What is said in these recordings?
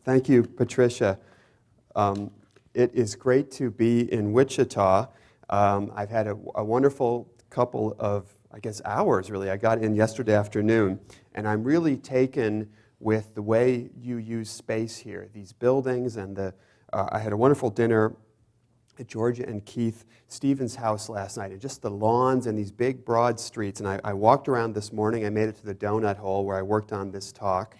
Thank you, Patricia. It is great to be in Wichita. I've had a wonderful couple of, I guess, hours, really. I got in yesterday afternoon, and I'm really taken with the way you use space here. These buildings and I had a wonderful dinner at Georgia and Keith Stevens' house last night, and just the lawns and these big, broad streets. And I walked around this morning. I made it to the donut hole where I worked on this talk,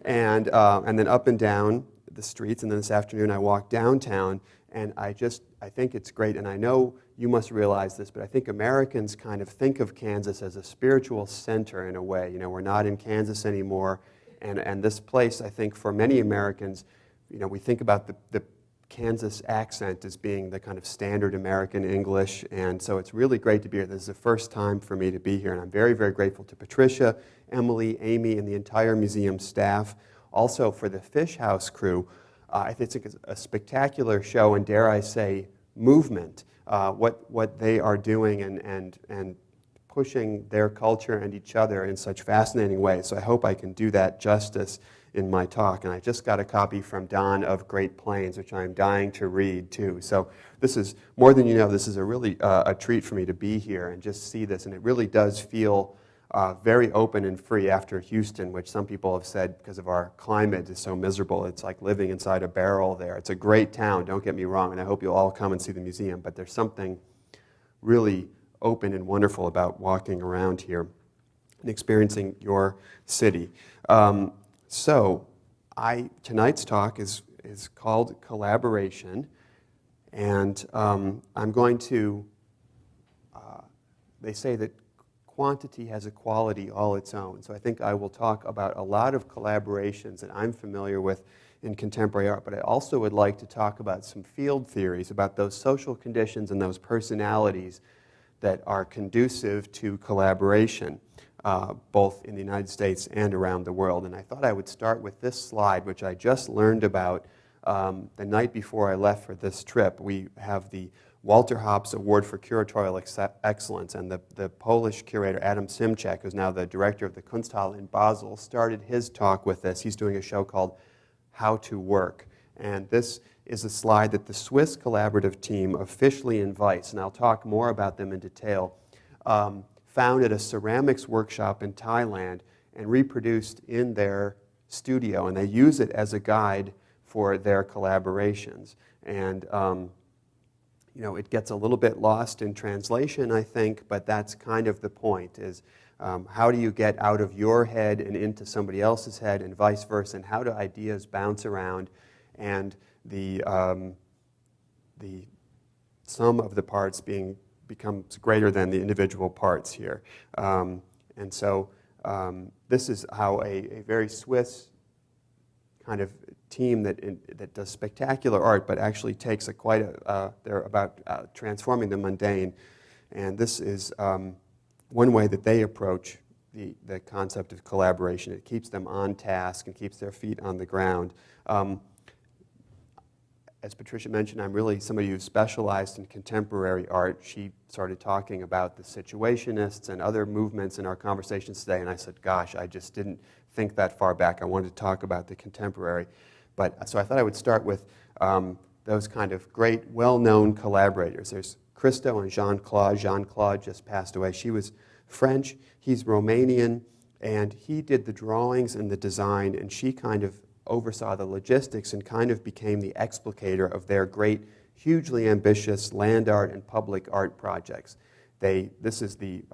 and then up and down the streets. And then this afternoon I walked downtown, and I think it's great. And I know you must realize this, but I think Americans kind of think of Kansas as a spiritual center in a way. You know, we're not in Kansas anymore, and this place, I think, for many Americans, you know, we think about the Kansas accent as being the kind of standard American English, and so it's really great to be here. This is the first time for me to be here, and I'm very, very grateful to Patricia, Emily, Amy, and the entire museum staff. Also for the Fisch House crew. I think it's a spectacular show, and dare I say, movement. What they are doing and pushing their culture and each other in such fascinating ways. So I hope I can do that justice in my talk. And I just got a copy from Don of Great Plains, which I'm dying to read too. So this is, more than you know, this is a really a treat for me to be here and just see this. And it really does feel very open and free after Houston, which some people have said because of our climate is so miserable. It's like living inside a barrel there. It's a great town, don't get me wrong, and I hope you'll all come and see the museum. But there's something really open and wonderful about walking around here and experiencing your city. So tonight's talk is called Collaboration, and I'm going to, they say that quantity has a quality all its own. So I think I will talk about a lot of collaborations that I'm familiar with in contemporary art, but I also would like to talk about some field theories, about those social conditions and those personalities that are conducive to collaboration, both in the United States and around the world. And I thought I would start with this slide, which I just learned about the night before I left for this trip. We have the Walter Hopps Award for Curatorial Excellence, and the Polish curator Adam Simczak, who's now the director of the Kunsthalle in Basel, started his talk with this. He's doing a show called How to Work, and this is a slide that the Swiss collaborative team of Fischli and Weiss, and I'll talk more about them in detail, found at a ceramics workshop in Thailand and reproduced in their studio, and they use it as a guide for their collaborations. And you know, it gets a little bit lost in translation, I think, but that's kind of the point, is how do you get out of your head and into somebody else's head and vice versa, and how do ideas bounce around, and the sum of the parts becomes greater than the individual parts here. And so this is how a very Swiss kind of team that does spectacular art, but actually takes they're about transforming the mundane. And this is one way that they approach the concept of collaboration. It keeps them on task and keeps their feet on the ground. As Patricia mentioned, I'm really somebody who's specialized in contemporary art. She started talking about the Situationists and other movements in our conversations today, and I said, gosh, I just didn't think that far back. I wanted to talk about the contemporary. So I thought I would start with those kind of great, well-known collaborators. There's Christo and Jean-Claude. Jean-Claude just passed away. She was French. He's Romanian, and he did the drawings and the design, and she kind of oversaw the logistics and kind of became the explicator of their great, hugely ambitious land art and public art projects. This is the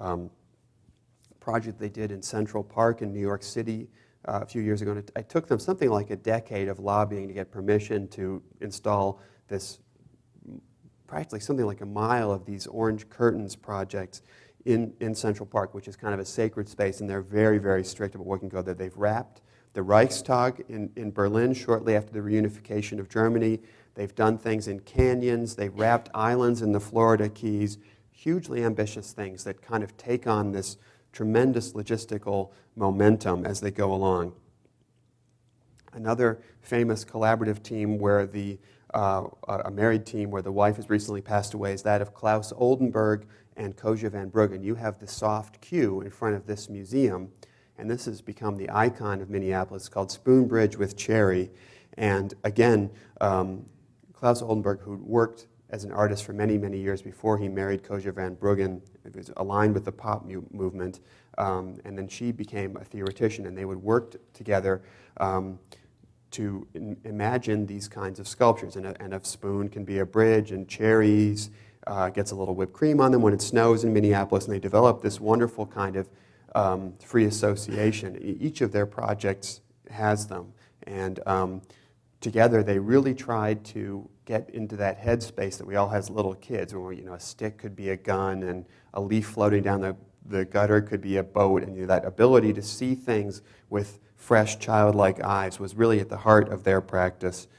project they did in Central Park in New York City a few years ago. And it took them something like a decade of lobbying to get permission to install this, practically something like a mile of these orange curtains projects in Central Park, which is kind of a sacred space, and they're very, very strict about what can go there. They've wrapped the Reichstag in Berlin shortly after the reunification of Germany. They've done things in canyons. They've wrapped islands in the Florida Keys. Hugely ambitious things that kind of take on this tremendous logistical momentum as they go along. Another famous collaborative team where a married team where the wife has recently passed away is that of Klaus Oldenburg and Koja van Bruggen. You have the soft Q in front of this museum, and this has become the icon of Minneapolis. It's called Spoon Bridge with Cherry, And again, Klaus Oldenburg, who worked as an artist for many, many years before he married Koja van Bruggen, was aligned with the pop movement, and then she became a theoretician, and they would work together to imagine these kinds of sculptures. And a spoon can be a bridge, and cherries gets a little whipped cream on them when it snows in Minneapolis, and they develop this wonderful kind of free association. Each of their projects has them, and together they really tried to get into that headspace that we all have as little kids, where a stick could be a gun, and a leaf floating down the gutter could be a boat, and that ability to see things with fresh, childlike eyes was really at the heart of their practice.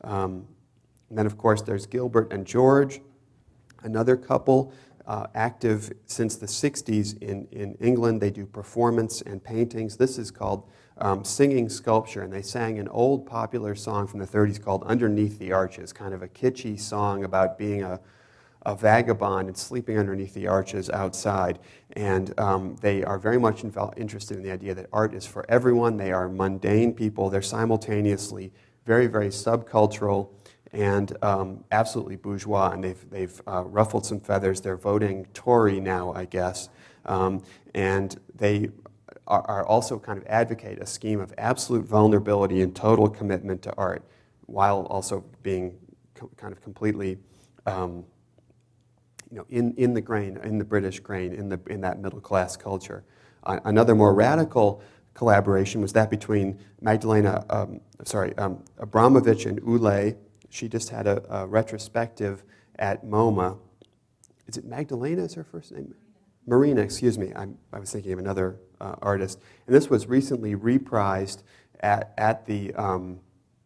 And then, of course, there's Gilbert and George, another couple active since the 60s in England. They do performance and paintings. This is called singing sculpture, and they sang an old popular song from the 30s called Underneath the Arches, kind of a kitschy song about being a vagabond and sleeping underneath the arches outside. And they are very much interested in the idea that art is for everyone. They are mundane people. They're simultaneously very, very subcultural and absolutely bourgeois. And they've ruffled some feathers. They're voting Tory now, I guess. And they are also kind of advocate a scheme of absolute vulnerability and total commitment to art, while also being kind of completely in the grain, in the British grain, in that middle class culture. Another more radical collaboration was that between Abramovich and Ulay. She just had a retrospective at MoMA. Is it Magdalena is her first name? Marina, excuse me. I was thinking of another artist. And this was recently reprised at the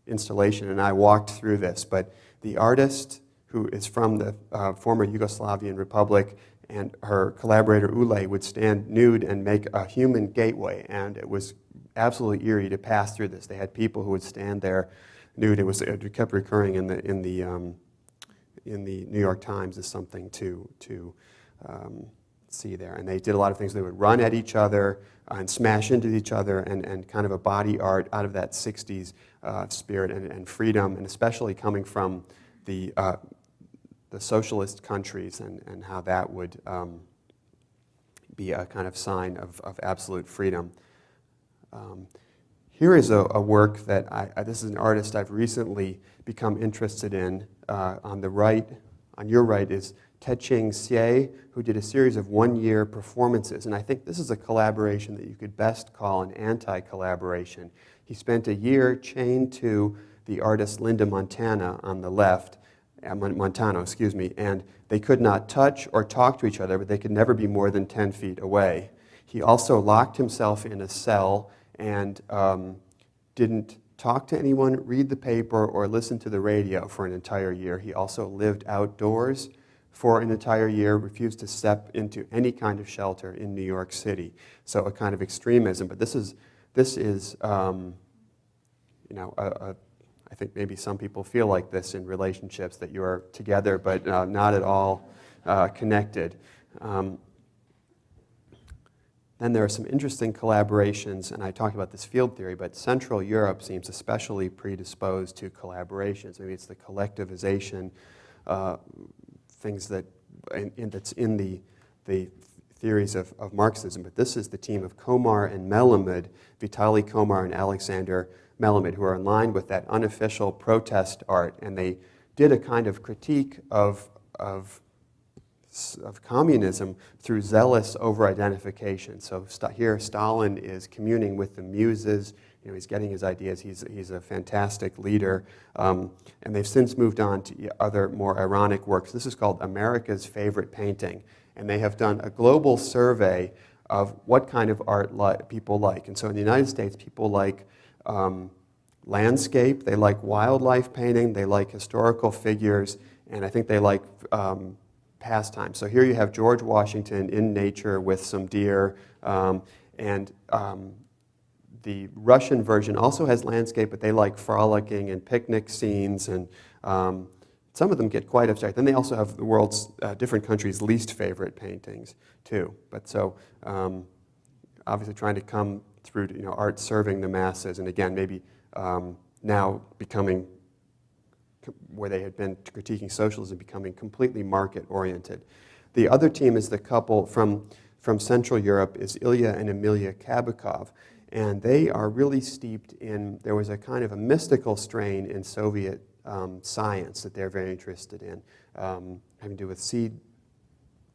installation, and I walked through this. But the artist, who is from the former Yugoslavian Republic, and her collaborator Ulay would stand nude and make a human gateway, and it was absolutely eerie to pass through this. They had people who would stand there nude. It kept recurring in the New York Times as something to see there. And they did a lot of things. They would run at each other and smash into each other, and kind of a body art out of that 60s spirit and freedom, and especially coming from the socialist countries, and how that would be a kind of sign of absolute freedom. Here is a work that this is an artist I've recently become interested in. On your right is Te-Ching Hsieh, who did a series of one-year performances, and I think this is a collaboration that you could best call an anti-collaboration. He spent a year chained to the artist Linda Montano, excuse me, and they could not touch or talk to each other, but they could never be more than 10 feet away. He also locked himself in a cell and didn't talk to anyone, read the paper, or listen to the radio for an entire year. He also lived outdoors for an entire year, refused to step into any kind of shelter in New York City. So a kind of extremism, but this is I think maybe some people feel like this in relationships, that you are together but not at all connected. Then there are some interesting collaborations, and I talked about this field theory, but Central Europe seems especially predisposed to collaborations. Maybe it's the collectivization, things that's in the theories of Marxism. But this is the team of Komar and Melamed, Vitaly Komar and Alexander Melamed, who are in line with that unofficial protest art, and they did a kind of critique of communism through zealous over-identification. So here Stalin is communing with the muses. He's getting his ideas. He's a fantastic leader. And they've since moved on to other more ironic works. This is called America's Favorite Painting. And they have done a global survey of what kind of art people like. And so in the United States, people like landscape, they like wildlife painting, they like historical figures, and I think they like pastime. So here you have George Washington in nature with some deer, and the Russian version also has landscape, but they like frolicking and picnic scenes, and some of them get quite abstract. Then they also have the world's different countries' least favorite paintings too. But so obviously trying to come through to, art serving the masses, and again maybe now becoming, where they had been critiquing socialism, becoming completely market-oriented. The other team is the couple from Central Europe, is Ilya and Emilia Kabakov, and they are really steeped in, there was a kind of a mystical strain in Soviet science that they're very interested in, having to do with seed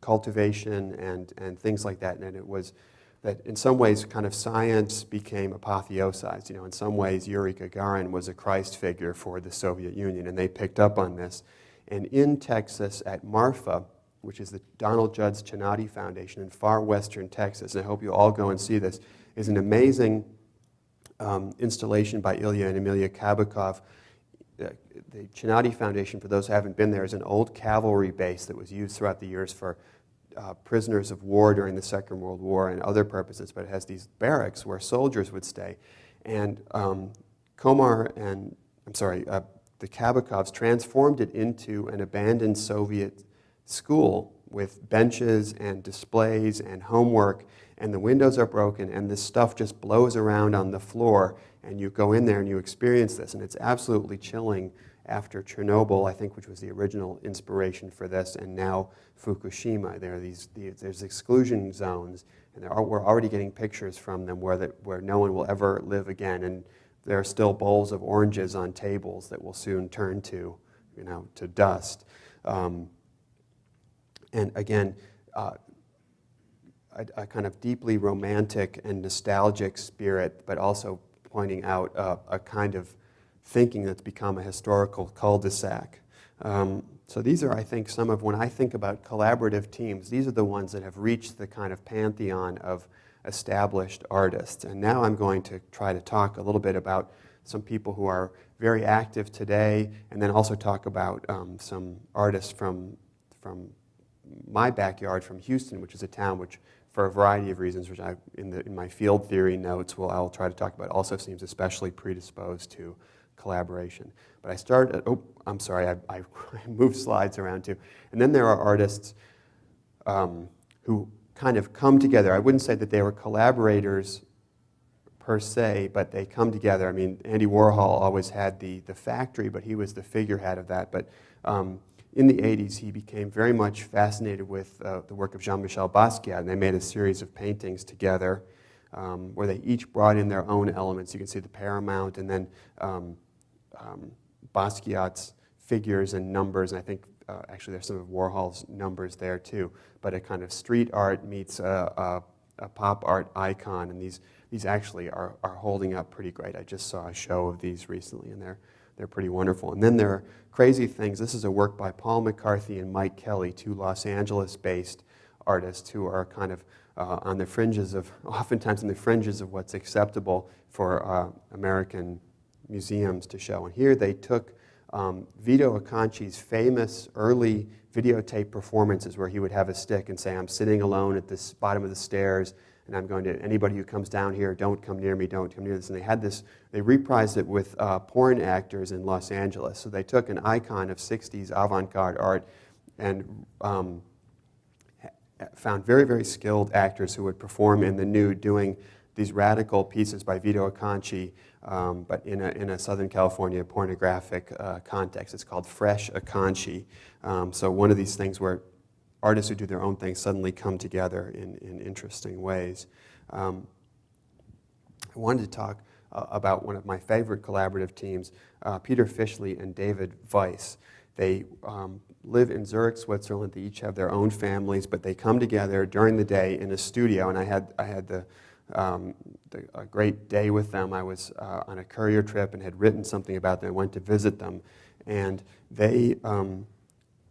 cultivation and things like that. And it was that in some ways kind of science became apotheosized. You know, in some ways Yuri Gagarin was a Christ figure for the Soviet Union, and they picked up on this. And in Texas at Marfa, which is the Donald Judd's Gennadi Foundation in far western Texas, and I hope you all go and see this, is an amazing installation by Ilya and Emilia Kabakov. The Gennadi Foundation, for those who haven't been there, is an old cavalry base that was used throughout the years for prisoners of war during the Second World War and other purposes, but it has these barracks where soldiers would stay. And the Kabakovs transformed it into an abandoned Soviet school with benches and displays and homework, and the windows are broken, and this stuff just blows around on the floor, and you go in there and you experience this, and it's absolutely chilling after Chernobyl, I think, which was the original inspiration for this, and now Fukushima. There are there's exclusion zones, and we're already getting pictures from them where no one will ever live again, and there are still bowls of oranges on tables that will soon turn to, to dust. And again, a kind of deeply romantic and nostalgic spirit, but also pointing out a kind of thinking that's become a historical cul-de-sac. So these are, I think, some of, when I think about collaborative teams, these are the ones that have reached the kind of pantheon of established artists. And now I'm going to try to talk a little bit about some people who are very active today, and then also talk about some artists from my backyard, from Houston, which is a town which, for a variety of reasons, which in my field theory notes, I'll try to talk about, also seems especially predisposed to collaboration. But I started, I moved slides around too. And then there are artists who kind of come together. I wouldn't say that they were collaborators per se, but they come together. I mean, Andy Warhol always had the factory, but he was the figurehead of that. But in the 80s, he became very much fascinated with the work of Jean-Michel Basquiat, and they made a series of paintings together where they each brought in their own elements. You can see the Paramount, and then Basquiat's figures and numbers, and I think actually there's some of Warhol's numbers there too, but a kind of street art meets a pop art icon, and these actually are holding up pretty great. I just saw a show of these recently, and they're pretty wonderful. And then there are crazy things. This is a work by Paul McCarthy and Mike Kelly, two Los Angeles-based artists who are kind of on the fringes of, oftentimes in the fringes of what's acceptable for American museums to show. And here they took Vito Acconci's famous early videotape performances where he would have a stick and say, I'm sitting alone at this bottom of the stairs, and I'm going to, anybody who comes down here, don't come near me, don't come near this. And they had this, they reprised it with porn actors in Los Angeles. So they took an icon of 60s avant-garde art and found very, very skilled actors who would perform in the nude doing these radical pieces by Vito Acconci, but in a Southern California pornographic context. It's called Fresh Acconci. So one of these things where artists who do their own thing suddenly come together in interesting ways. I wanted to talk about one of my favorite collaborative teams, Peter Fischli and David Weiss. They live in Zurich, Switzerland. They each have their own families, but they come together during the day in a studio, and I had a great day with them. I was on a courier trip and had written something about them. I went to visit them, and they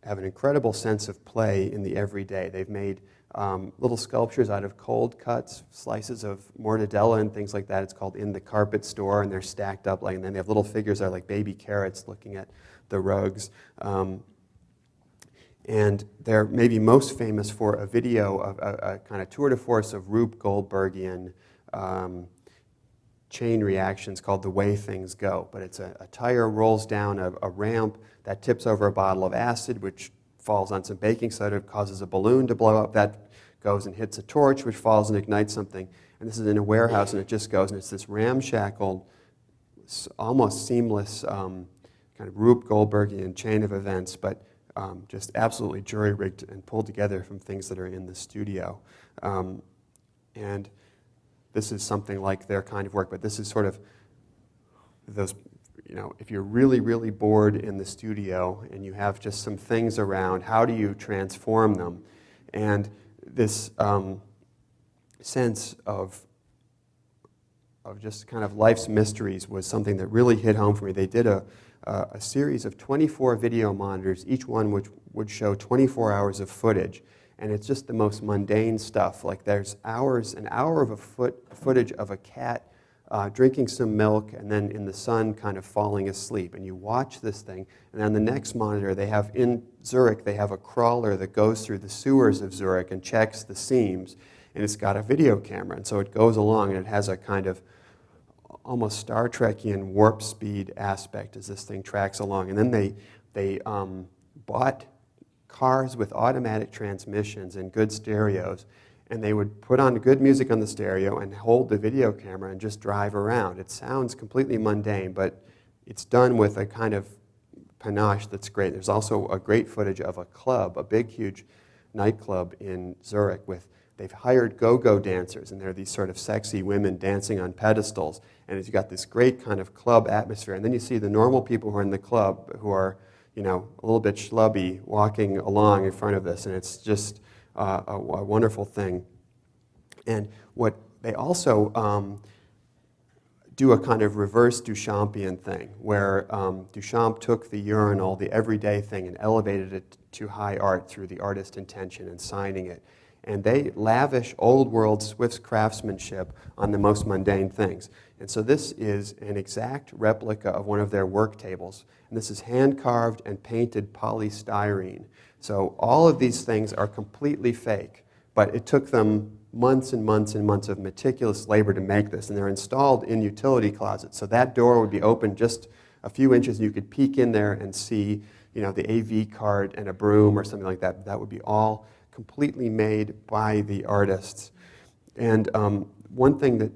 have an incredible sense of play in the everyday. They've made little sculptures out of cold cuts, slices of mortadella and things like that. It's called In the Carpet Store, and they're stacked up, and then they have little figures that are like baby carrots looking at the rugs. And they're maybe most famous for a video of a kind of tour de force of Rube Goldbergian chain reactions called The Way Things Go. But it's a tire rolls down a ramp that tips over a bottle of acid, which falls on some baking soda, causes a balloon to blow up. That goes and hits a torch, which falls and ignites something. And this is in a warehouse, and it just goes, and it's this ramshackle almost seamless kind of Rube Goldbergian chain of events, but just absolutely jury-rigged and pulled together from things that are in the studio. And this is something like their kind of work, but this is sort of those, if you're really, really bored in the studio and you have just some things around, how do you transform them? And this sense of just kind of life's mysteries was something that really hit home for me. They did a series of 24 video monitors, each one which would show 24 hours of footage. And it's just the most mundane stuff. Like there's an hour of footage of a cat drinking some milk and then in the sun kind of falling asleep. And you watch this thing, and on the next monitor they have, in Zurich, they have a crawler that goes through the sewers of Zurich and checks the seams. And it's got a video camera. And so it goes along and it has a kind of almost Star Trekian warp speed aspect as this thing tracks along. And then they bought cars with automatic transmissions and good stereos, and they would put on good music on the stereo and hold the video camera and just drive around. It sounds completely mundane, but it's done with a kind of panache that's great. There's also a great footage of a club, a big, huge nightclub in Zurich they've hired go-go dancers, and they're these sort of sexy women dancing on pedestals, and you've got this great kind of club atmosphere. And then you see the normal people who are in the club who are, a little bit schlubby walking along in front of this, and it's just a wonderful thing. And what they also do a kind of reverse Duchampian thing, where Duchamp took the urinal, the everyday thing, and elevated it to high art through the artist intention and signing it. And they lavish old world Swiss craftsmanship on the most mundane things. And so this is an exact replica of one of their work tables. And this is hand-carved and painted polystyrene. So all of these things are completely fake, but it took them months and months and months of meticulous labor to make this. And they're installed in utility closets. So that door would be open just a few inches, and you could peek in there and see, the AV cart and a broom or something like that. That would be all completely made by the artists. And one thing that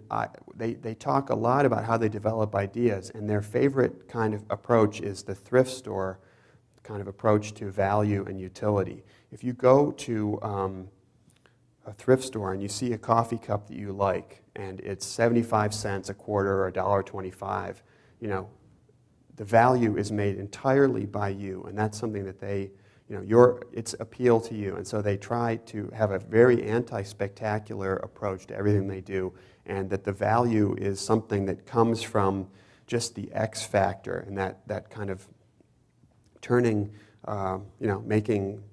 they talk a lot about how they develop ideas, and their favorite kind of approach is the thrift store kind of approach to value and utility. If you go to a thrift store and you see a coffee cup that you like, and it's 75 cents, a quarter, or $1.25, the value is made entirely by you, and that's something that they it's appeal to you. And so they try to have a very anti-spectacular approach to everything they do, and that the value is something that comes from just the X factor, and that kind of turning, making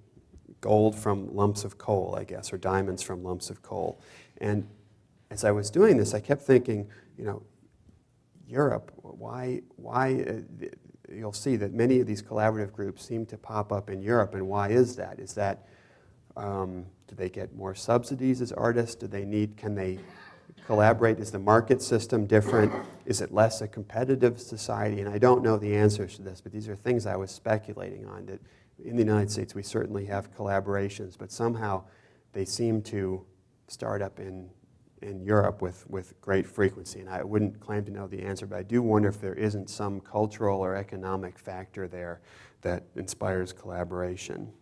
gold from lumps of coal, I guess, or diamonds from lumps of coal. And as I was doing this, I kept thinking, Europe, why you'll see that many of these collaborative groups seem to pop up in Europe, and why is that? Is that, do they get more subsidies as artists? Can they collaborate? Is the market system different? Is it less a competitive society? And I don't know the answers to this, but these are things I was speculating on, that in the United States we certainly have collaborations, but somehow they seem to start up in Europe with great frequency. And I wouldn't claim to know the answer, but I do wonder if there isn't some cultural or economic factor there that inspires collaboration.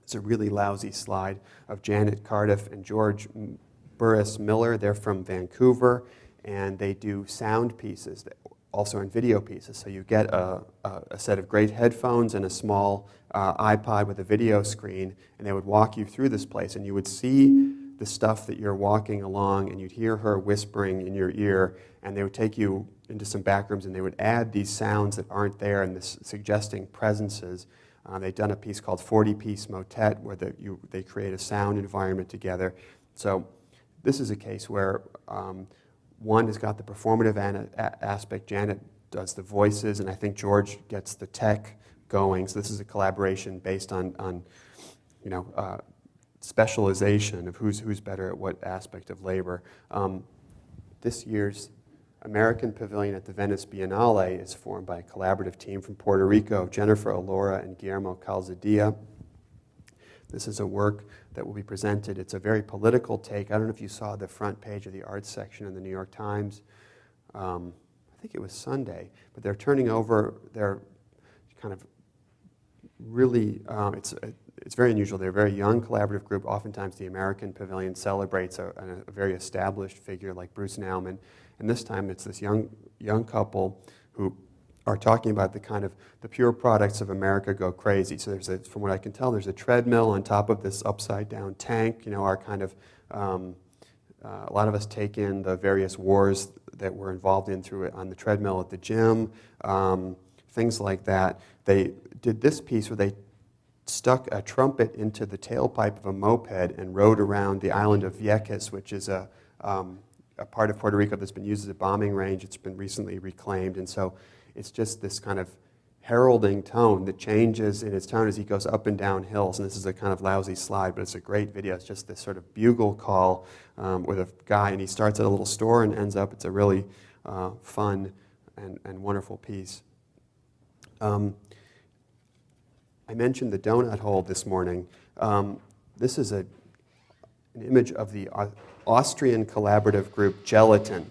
It's a really lousy slide of Janet Cardiff and George Burris Miller. They're from Vancouver, and they do sound pieces, also in video pieces. So you get a set of great headphones and a small iPod with a video screen, and they would walk you through this place, and you would see the stuff that you're walking along, and you'd hear her whispering in your ear, and they would take you into some back rooms, and they would add these sounds that aren't there, and this suggesting presences. They've done a piece called 40-Piece Motet, where they create a sound environment together. So this is a case where one has got the performative aspect. Janet does the voices, and I think George gets the tech going. So this is a collaboration based on specialization of who's better at what aspect of labor. This year's American Pavilion at the Venice Biennale is formed by a collaborative team from Puerto Rico, Jennifer Alora and Guillermo Calzadilla. This is a work that will be presented. It's a very political take. I don't know if you saw the front page of the arts section in the New York Times I think it was Sunday, but they're turning over their kind of really, it's very unusual. They're a very young collaborative group. Oftentimes the American Pavilion celebrates a very established figure like Bruce Nauman, and this time it's this young couple who are talking about the kind of the pure products of America go crazy. So there's from what I can tell, there's a treadmill on top of this upside down tank. You know, our kind of a lot of us take in the various wars that we're involved in through it on the treadmill at the gym, things like that. They did this piece where they stuck a trumpet into the tailpipe of a moped and rode around the island of Vieques, which is a part of Puerto Rico that's been used as a bombing range. It's been recently reclaimed, and so it's just this kind of heralding tone that changes in its tone as he goes up and down hills. And this is a kind of lousy slide, but it's a great video. It's just this sort of bugle call with a guy, and he starts at a little store and ends up, it's a really fun and wonderful piece. I mentioned the donut hole this morning. This is an image of the Austrian collaborative group Gelatin.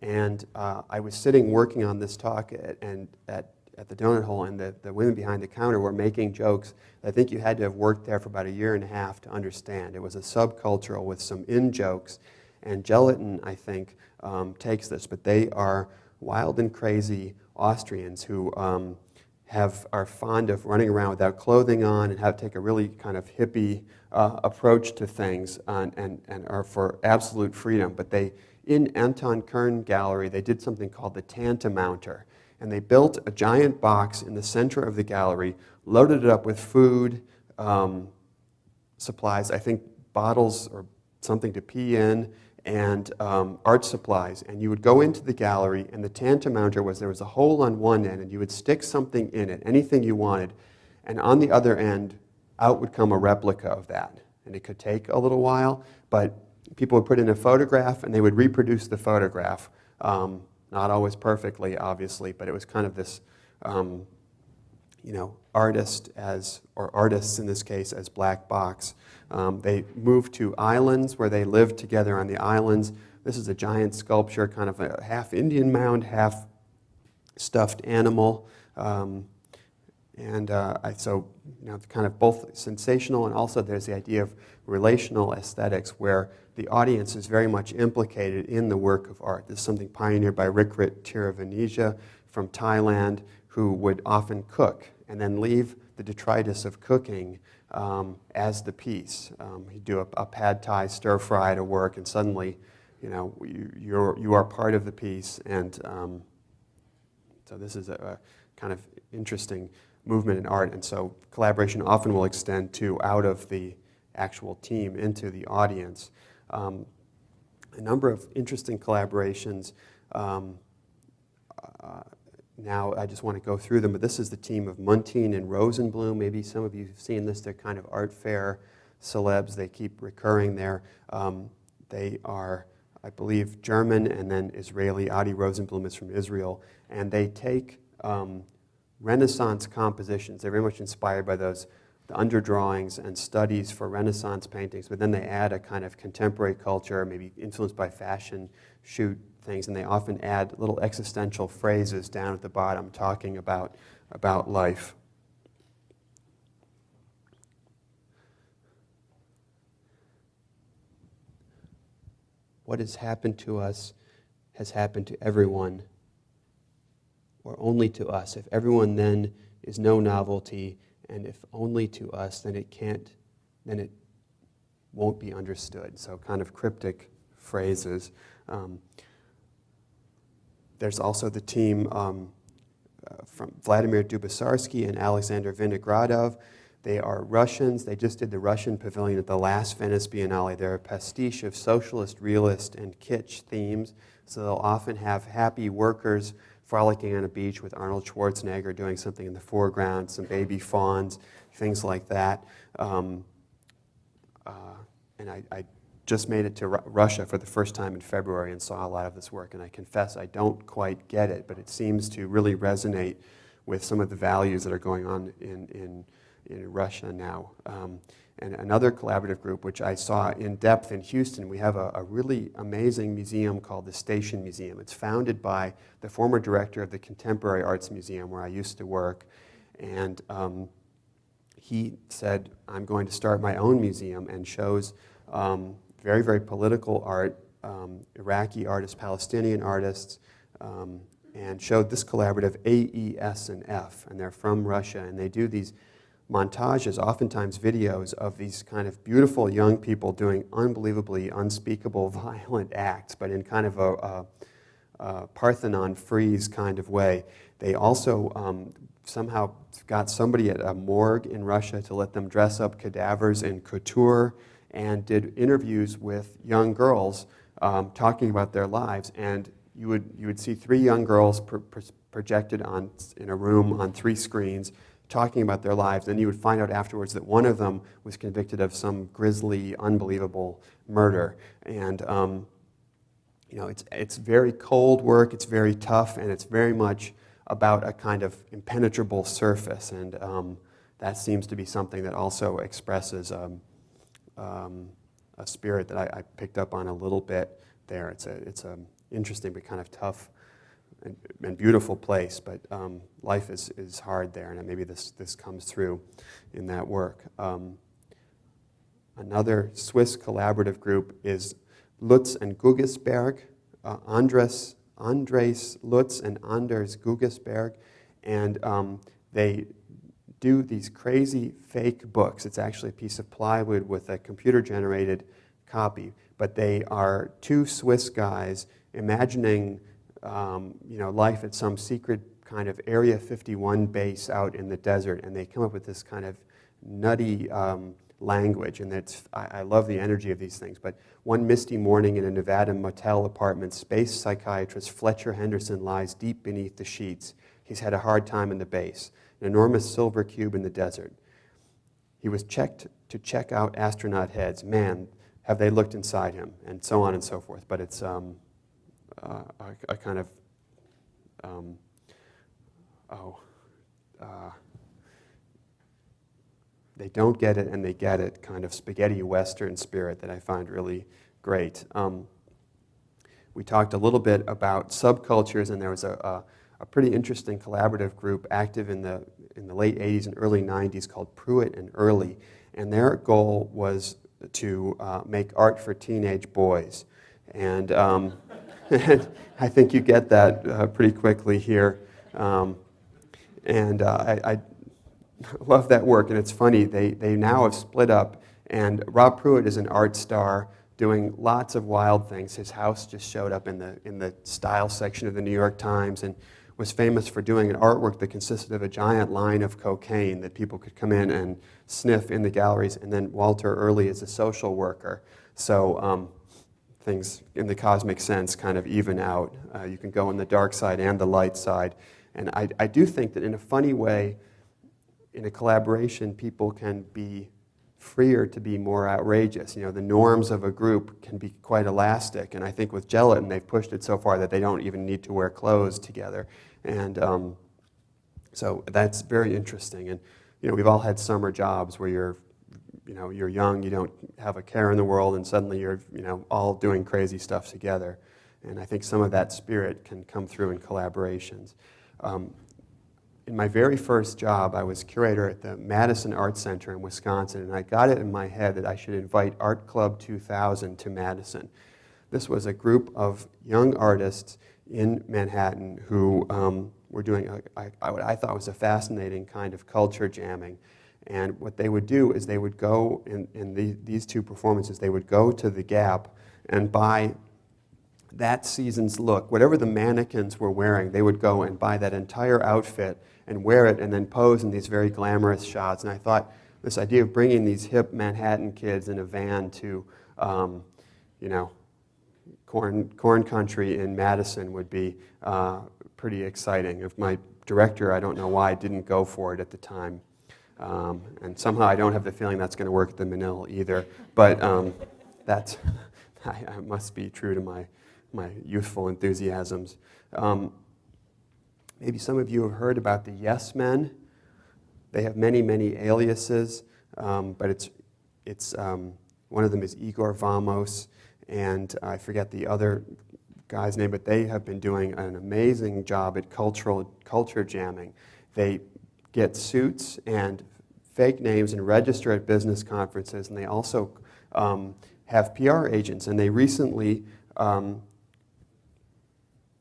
And I was sitting working on this talk at the donut hole, and the women behind the counter were making jokes. I think you had to have worked there for about a year and a half to understand. It was a subcultural with some in-jokes, and Gelatin, I think, takes this. But they are wild and crazy Austrians who are fond of running around without clothing on and take a really kind of hippie approach to things and are for absolute freedom. But in Anton Kern Gallery, they did something called the Tantamounter. And they built a giant box in the center of the gallery, loaded it up with food, supplies, I think bottles or something to pee in, and art supplies. And you would go into the gallery, and the Tantamounter there was a hole on one end, and you would stick something in it, anything you wanted, and on the other end, out would come a replica of that. And it could take a little while, but people would put in a photograph, and they would reproduce the photograph. Not always perfectly, obviously, but it was kind of this, artists in this case as black box. They moved to islands where they lived together on the islands. This is a giant sculpture, kind of a half Indian mound, half stuffed animal. Kind of both sensational, and also there's the idea of relational aesthetics where the audience is very much implicated in the work of art. This is something pioneered by Rikrit Tiravanija from Thailand, who would often cook and then leave the detritus of cooking as the piece. He'd do a pad thai stir fry to work, and suddenly, you are part of the piece. And so this is a kind of interesting movement in art, and so collaboration often will extend out of the actual team into the audience. A number of interesting collaborations. Now I just want to go through them, but this is the team of Montaigne Rosenbloom. Maybe some of you have seen this. They're kind of art fair celebs. They keep recurring there. They are, I believe, German and then Israeli. Adi Rosenbloom is from Israel, and they take Renaissance compositions. They're very much inspired by the underdrawings and studies for Renaissance paintings, but then they add a kind of contemporary culture, maybe influenced by fashion shoot things, and they often add little existential phrases down at the bottom talking about life. What has happened to us has happened to everyone, or only to us. If everyone then is no novelty, and if only to us, then it won't be understood. So kind of cryptic phrases. There's also the team from Vladimir Dubosarsky and Alexander Vinogradov. They are Russians. They just did the Russian Pavilion at the last Venice Biennale. They're a pastiche of socialist, realist, and kitsch themes. So they'll often have happy workers frolicking on a beach with Arnold Schwarzenegger doing something in the foreground, some baby fawns, things like that. And I just made it to Russia for the first time in February and saw a lot of this work, and I confess I don't quite get it, but it seems to really resonate with some of the values that are going on in Russia now. And another collaborative group, which I saw in depth in Houston, we have a really amazing museum called the Station Museum. It's founded by the former director of the Contemporary Arts Museum, where I used to work. And he said, I'm going to start my own museum, and shows very, very political art, Iraqi artists, Palestinian artists, and showed this collaborative AES and F, and they're from Russia, and they do these montages, oftentimes videos, of these kind of beautiful young people doing unbelievably unspeakable violent acts, but in kind of a Parthenon frieze kind of way. They also somehow got somebody at a morgue in Russia to let them dress up cadavers in couture, and did interviews with young girls talking about their lives. And you would see three young girls projected in a room on three screens, talking about their lives. Then you would find out afterwards that one of them was convicted of some grisly, unbelievable murder. And it's very cold work, it's very tough, and it's very much about a kind of impenetrable surface. And that seems to be something that also expresses a spirit that I picked up on a little bit there. It's a interesting but kind of tough and beautiful place, but life is hard there, and maybe this comes through in that work. Another Swiss collaborative group is Lutz and Gugesberg, Andres Lutz and Anders Gugesberg, and they do these crazy fake books. It's actually a piece of plywood with a computer-generated copy, but they are two Swiss guys imagining life at some secret kind of Area 51 base out in the desert, and they come up with this kind of nutty language, and I love the energy of these things. But one misty morning in a Nevada motel apartment, space psychiatrist Fletcher Henderson lies deep beneath the sheets. He's had a hard time in the base, an enormous silver cube in the desert. He was checked to check out astronaut heads. Man, have they looked inside him, and so on and so forth. But it's a kind of they don't get it and they get it kind of spaghetti western spirit that I find really great. We talked a little bit about subcultures, and there was a pretty interesting collaborative group active in the late 80s and early 90s called Pruett and Early, and their goal was to make art for teenage boys. And I think you get that pretty quickly here. I love that work, and it's funny, they now have split up, and Rob Pruett is an art star doing lots of wild things. His house just showed up in the style section of the New York Times, and was famous for doing an artwork that consisted of a giant line of cocaine that people could come in and sniff in the galleries. And then Walter Early is a social worker, so things in the cosmic sense kind of even out. You can go on the dark side and the light side. And I do think that in a funny way, in a collaboration, people can be freer to be more outrageous. You know, the norms of a group can be quite elastic, and I think with Gelatin, they've pushed it so far that they don't even need to wear clothes together. And so that's very interesting. And we've all had summer jobs where you're young, you don't have a care in the world, and suddenly you're all doing crazy stuff together. And I think some of that spirit can come through in collaborations. In my very first job, I was curator at the Madison Art Center in Wisconsin, and I got it in my head that I should invite Art Club 2000 to Madison. This was a group of young artists in Manhattan who were doing what I thought was a fascinating kind of culture jamming. And what they would do is they would go, in these two performances, they would go to the Gap and buy that season's look. Whatever the mannequins were wearing, they would go and buy that entire outfit and wear it and then pose in these very glamorous shots. And I thought this idea of bringing these hip Manhattan kids in a van to, corn country in Madison would be pretty exciting. If my director, I don't know why, didn't go for it at the time. And somehow I don't have the feeling that's going to work at the Menil either. But I must be true to my youthful enthusiasms. Maybe some of you have heard about the Yes Men. They have many, many aliases, but it's it's one of them is Igor Vamos, and I forget the other guy's name, but they have been doing an amazing job at culture jamming. They get suits and fake names and register at business conferences, and they also have PR agents, and they recently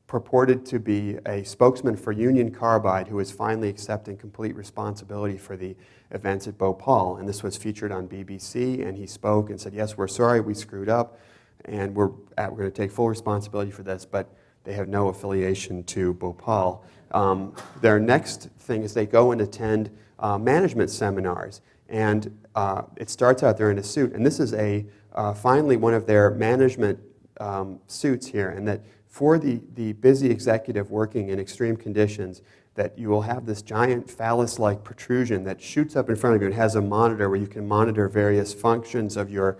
purported to be a spokesman for Union Carbide, who is finally accepting complete responsibility for the events at Bhopal. And this was featured on BBC, and he spoke and said, yes, we're sorry, we screwed up, and we're going to take full responsibility for this, but they have no affiliation to Bhopal. Their next thing is they go and attend management seminars, and it starts out they're in a suit, and this is finally one of their management suits here, and that for the busy executive working in extreme conditions, that you will have this giant phallus-like protrusion that shoots up in front of you and has a monitor where you can monitor various functions of your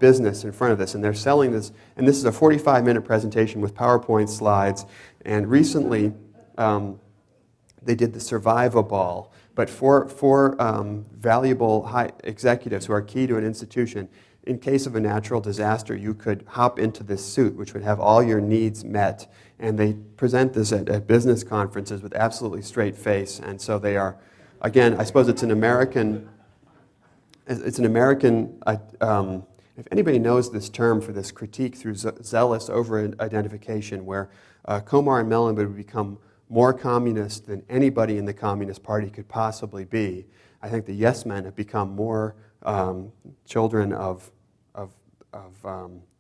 business in front of this. And they're selling this, and this is a 45-minute presentation with PowerPoint slides. And recently, they did the Survival Ball. But for valuable high executives who are key to an institution, in case of a natural disaster, you could hop into this suit, which would have all your needs met. And they present this at business conferences with absolutely straight face. And so they are, again, I suppose it's an American, if anybody knows this term for this critique through zealous over-identification, where Komar and Mellon would become more communist than anybody in the Communist Party could possibly be. I think the yes men have become more children of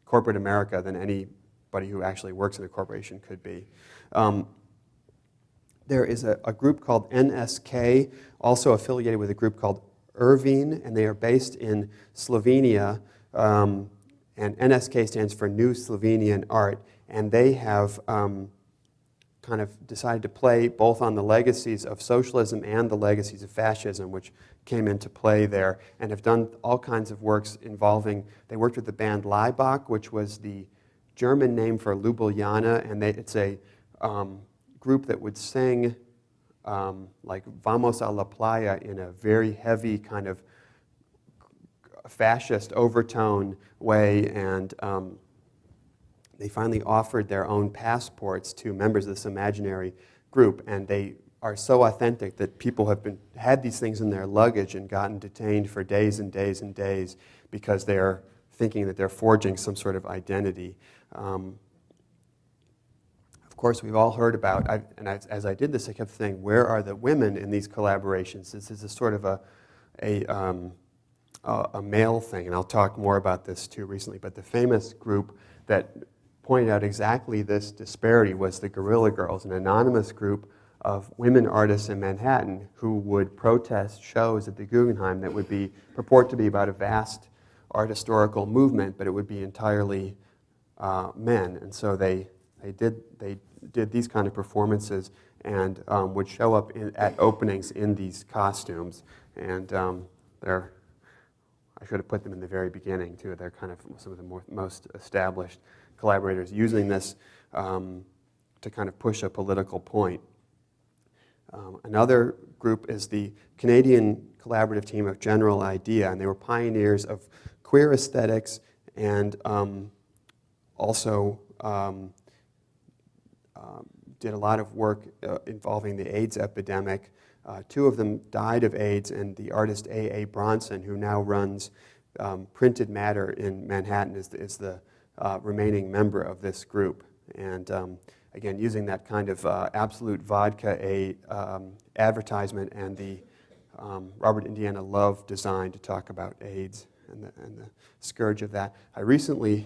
corporate America than anybody who actually works in a corporation could be. There is a group called NSK, also affiliated with a group called Irvine, and they are based in Slovenia, and NSK stands for New Slovenian Art, and they have kind of decided to play both on the legacies of socialism and the legacies of fascism, which came into play there, and have done all kinds of works involving, they worked with the band Laibach, which was the German name for Ljubljana, and it's a group that would sing like Vamos a la Playa in a very heavy kind of fascist overtone way, and they finally offered their own passports to members of this imaginary group, and they are so authentic that people have had these things in their luggage and gotten detained for days and days and days because they are thinking that they're forging some sort of identity. Of course, we've all heard about, as I did this, I kept saying, where are the women in these collaborations? This is a sort of a male thing, and I'll talk more about this too recently, but the famous group that pointed out exactly this disparity was the Guerrilla Girls, an anonymous group of women artists in Manhattan who would protest shows at the Guggenheim that would purport to be about a vast art historical movement, but it would be entirely men. And so they did these kind of performances and would show up at openings in these costumes. And I should have put them in the very beginning too. They're kind of some of the most established collaborators using this to kind of push a political point. Another group is the Canadian collaborative team of General Idea, and they were pioneers of queer aesthetics and also did a lot of work involving the AIDS epidemic. Two of them died of AIDS, and the artist A.A. Bronson, who now runs Printed Matter in Manhattan, is the remaining member of this group. And again, using that kind of Absolute Vodka advertisement and the Robert Indiana Love design to talk about AIDS and the scourge of that. I recently,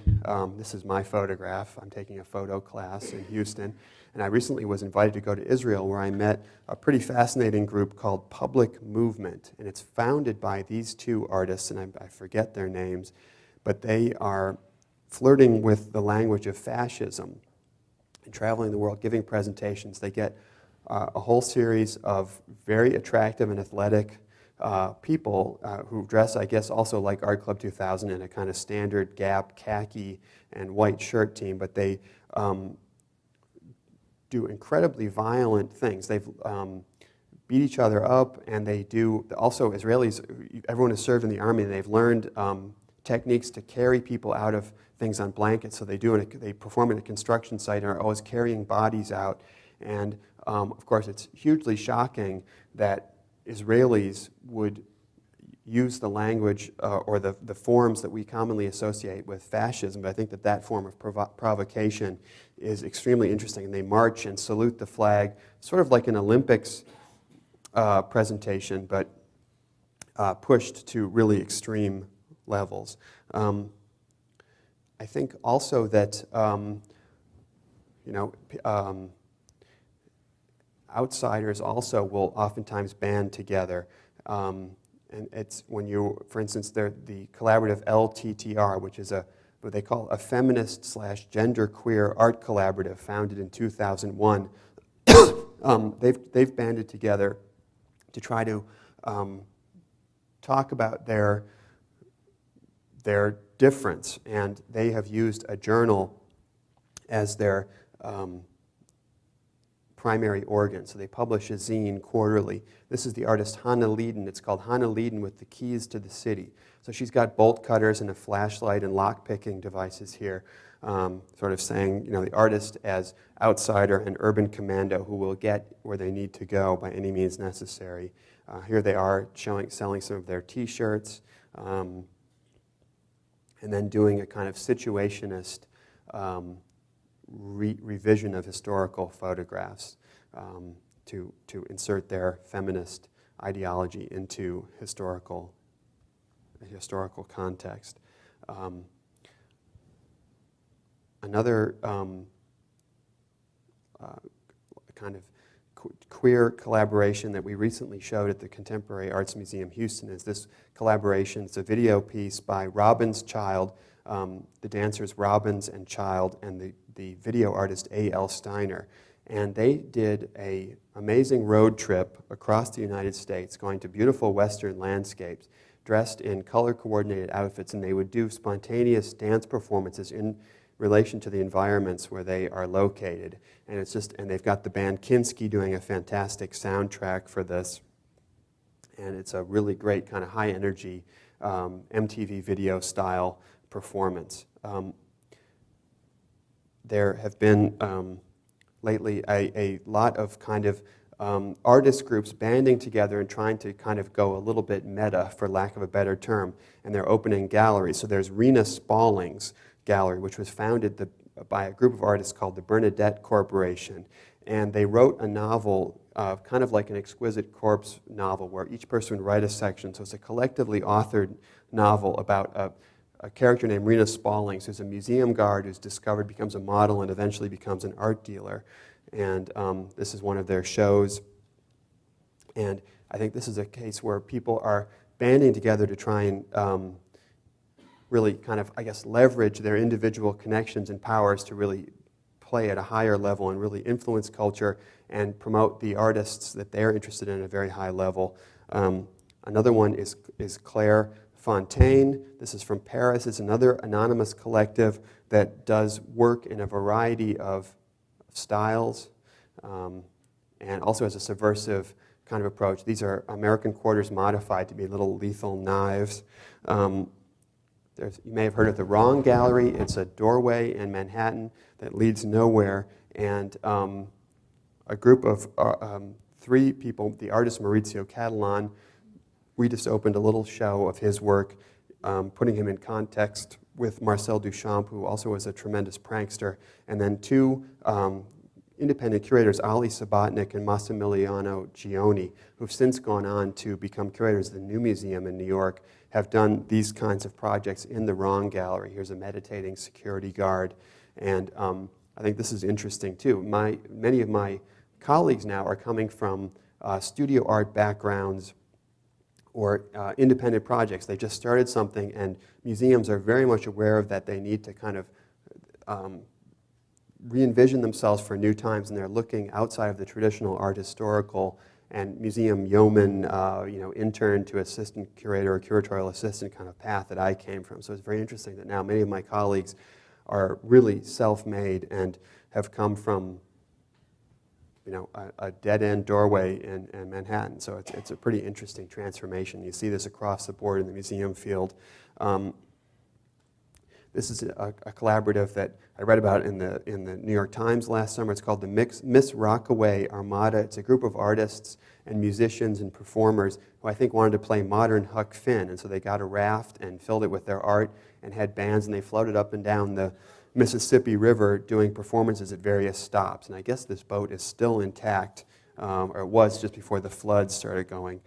this is my photograph, I'm taking a photo class in Houston, and I recently was invited to go to Israel, where I met a pretty fascinating group called Public Movement, and it's founded by these two artists, and I forget their names, but they are flirting with the language of fascism and traveling the world, giving presentations. They get a whole series of very attractive and athletic people who dress, I guess, also like Art Club 2000 in a kind of standard Gap khaki and white shirt team, but they do incredibly violent things. They've beat each other up, and they do, also Israelis, everyone has served in the army, and they've learned techniques to carry people out of things on blankets. So they perform at a construction site and are always carrying bodies out. And of course, it's hugely shocking that Israelis would use the language or the forms that we commonly associate with fascism. But I think that that form of provocation is extremely interesting. And they march and salute the flag, sort of like an Olympics presentation, but pushed to really extreme levels. I think also that outsiders also will oftentimes band together. And it's when you, for instance, the collaborative LTTR, which is what they call a feminist/genderqueer art collaborative founded in 2001. They've banded together to try to talk about their difference, and they have used a journal as their primary organ. So they publish a zine quarterly. This is the artist Hannah Leiden. It's called Hannah Leiden with the Keys to the City. So she's got bolt cutters and a flashlight and lock-picking devices here, sort of saying, the artist as outsider and urban commando who will get where they need to go by any means necessary. Here they are selling some of their T-shirts, and then doing a kind of situationist revision of historical photographs to insert their feminist ideology into historical context. Another kind of queer collaboration that we recently showed at the Contemporary Arts Museum Houston is this collaboration. It's a video piece by Robbins Child, the dancers Robbins and Child, and the video artist A.L. Steiner. And they did an amazing road trip across the United States, going to beautiful western landscapes, dressed in color-coordinated outfits, and they would do spontaneous dance performances in relation to the environments where they are located. And and they've got the band Kinski doing a fantastic soundtrack for this. And it's a really great kind of high-energy MTV video style performance. There have been lately a lot of kind of artist groups banding together and trying to kind of go a little bit meta, for lack of a better term, and they're opening galleries. So there's Rena Spalling's gallery, which was founded by a group of artists called the Bernadette Corporation, and they wrote a novel, kind of like an Exquisite Corpse novel, where each person would write a section. So it's a collectively authored novel about a character named Rena Spallings, who's a museum guard who's discovered, becomes a model, and eventually becomes an art dealer. And this is one of their shows. And I think this is a case where people are banding together to try and really kind of, I guess, leverage their individual connections and powers to really play at a higher level and really influence culture and promote the artists that they're interested in at a very high level. Another one is Claire Fontaine. This is from Paris. It's another anonymous collective that does work in a variety of styles and also has a subversive kind of approach. These are American quarters modified to be little lethal knives. You may have heard of the Wrong Gallery. It's a doorway in Manhattan that leads nowhere, and a group of 3 people, the artist Maurizio Catalan, we just opened a little show of his work, putting him in context with Marcel Duchamp, who also was a tremendous prankster, and then 2 independent curators, Ali Sabatnik and Massimiliano Gioni, who've since gone on to become curators of the New Museum in New York, have done these kinds of projects in the Wrong Gallery. Here's a meditating security guard, and I think this is interesting too. Many of my colleagues now are coming from studio art backgrounds or independent projects. They just started something, and museums are very much aware of that. They need to kind of re-envision themselves for new times, and they're looking outside of the traditional art historical and museum yeoman, intern to assistant curator or curatorial assistant kind of path that I came from. So it's very interesting that now many of my colleagues are really self-made and have come from a dead-end doorway in Manhattan. So it's a pretty interesting transformation. You see this across the board in the museum field. This is a collaborative that I read about in the New York Times last summer. It's called the Mixmiss Rockaway Armada. It's a group of artists and musicians and performers who I think wanted to play modern Huck Finn. And so they got a raft and filled it with their art and had bands, and they floated up and down the Mississippi River doing performances at various stops. And I guess this boat is still intact, or it was just before the floods started going.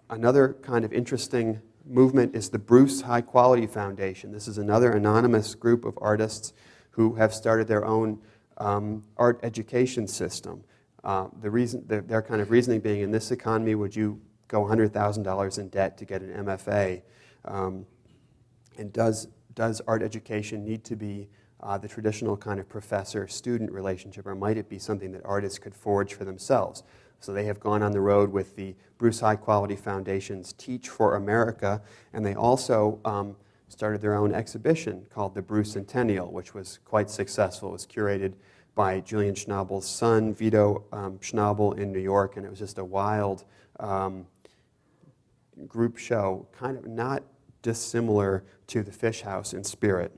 Another kind of interesting movement is the Bruce High Quality Foundation. This is another anonymous group of artists who have started their own art education system. Their kind of reasoning being, in this economy, would you go $100,000 in debt to get an MFA? And does art education need to be the traditional kind of professor-student relationship, or might it be something that artists could forge for themselves? So they have gone on the road with the Bruce High Quality Foundation's Teach for America, and they also started their own exhibition called the Bruce Centennial, which was quite successful. It was curated by Julian Schnabel's son, Vito Schnabel, in New York, and it was just a wild group show, kind of not dissimilar to the Fisch House in spirit.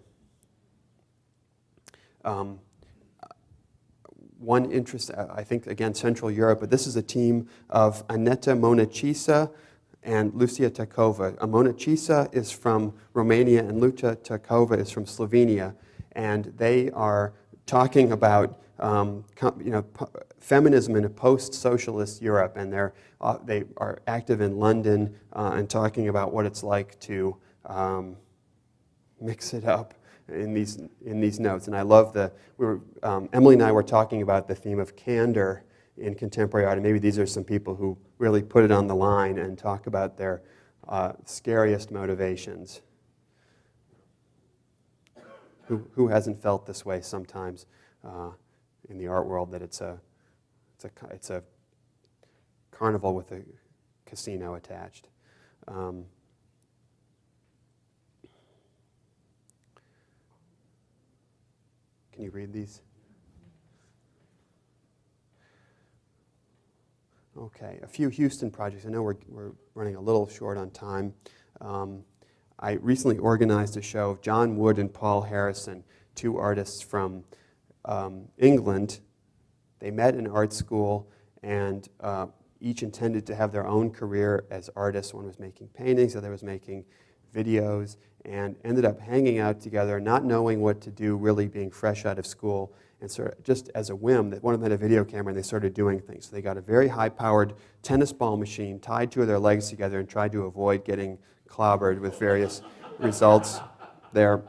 One interest, I think, again, Central Europe, but this is a team of Aneta Monachisa and Lucia Takova. Monachisa is from Romania and Lucia Takova is from Slovenia, and they are talking about feminism in a post-socialist Europe, and they are active in London and talking about what it's like to mix it up in these notes. And I love Emily and I were talking about the theme of candor in contemporary art, and maybe these are some people who really put it on the line and talk about their scariest motivations. Who hasn't felt this way sometimes in the art world, that it's a carnival with a casino attached? Can you read these? Okay, a few Houston projects. I know we're running a little short on time. I recently organized a show of John Wood and Paul Harrison, two artists from England. They met in art school and each intended to have their own career as artists. One was making paintings, the other was making videos, and ended up hanging out together, not knowing what to do, really being fresh out of school, and sort of just as a whim, that one of them had a video camera and they started doing things. So they got a very high-powered tennis ball machine, tied two of their legs together, and tried to avoid getting clobbered with various results there.